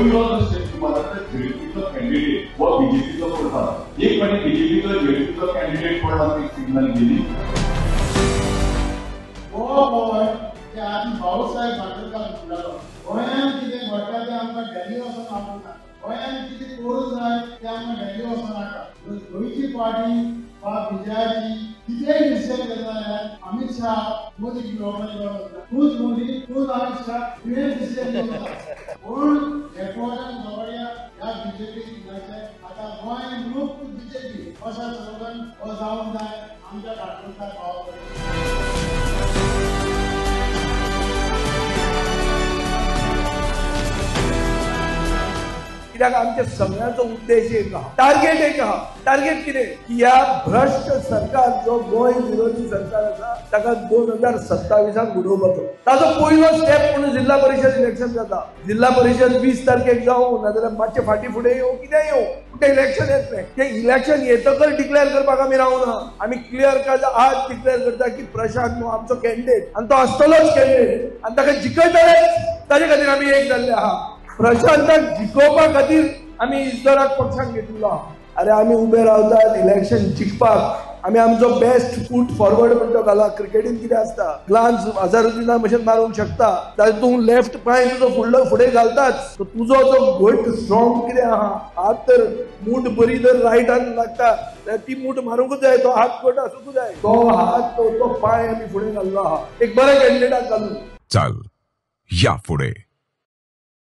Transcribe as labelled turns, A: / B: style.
A: विरोध तुम्हाला जेडीपीचा कॅन्डिडेट व बीजेपीचा पडतात एक म्हणजे बीजेपीचा जेडीपीचा कॅन्डिडेट पडतात एक सिग्नल गेली
B: ते आधी भाऊसाहेब भाटकर म्हटलं गोंयांत कितें घडटा तें आमकां डेली वचून आपयता गोंयांत कितें करूंक जाय तें आमकां डेली वचून नाका गोंयची पार्टी वा बिजेपी कितेंय डिसिजन घेता जाल्यार अमित शाह मोदी घेवपाक तूंच मोदी तूंच अमित शाह तुवें डिसिजन घेवता पूण एकवटान सगळ्या ह्या बीजेपी आतां गोंय मुक्त बीजेपी अशें स्लोगन हो जावंक जाय आमच्या काणकोणकार भावा
C: कित्याक आमच्या सगळ्यांचो उद्देश एक आहा टार्गेट एक आहा टार्गेट कितें की ह्या भ्रष्ट सरकार जो गोंय विरोधी सरकार आसा ताका 2027 उडोवपाचो ताजो पयलो स्टेप म्हणून जिल्हा परिषद इलेक्शन जाता जिल्हा परिषद 20 तारखेक जावं नाजाल्यार मातशे फाटी फुडें येवं कितें येवं ते इलेक्शन येत नाही ते इलेक्शन येतकर डिक्लेअर करपाक आमी रावना आमी क्लियर कट आज डिक्लेअर करता की प्रशांत न्हू आमचो कॅन्डिडेट आनी तो आसतलोच कॅन्डिडेट आनी ताका जिखयतलेच ताजे खातीर आमी एक जाल्ले आहा प्रशांताक जिखोवपा खातीर आमी इस्दोराक पक्षाक घेतिल्लो आहा अरे आमी उबे रावतात इलेक्शन जिखपाक आमी आमचो बेस्ट फूट फॉरवर्ड म्हणटा घाला क्रिकेटीन कितें आसता ग्लान्स अझरुद्दीना भशेन मारूंक शकता तातूंत लेफ्ट पांय तुजो फुडें घालताच तुजो जो घट स्ट्रॉंग कितें आहा हात तर मूठ बरी जर रायटान लागता जाल्यार ती मूठ मारूंकूच जाय तो हात घट आसूंक जाय तो हात तो पांय आमी फुडें घाल्लो आहा एक बरे कॅन्डिडेटाक घालून
D: चल या फुडें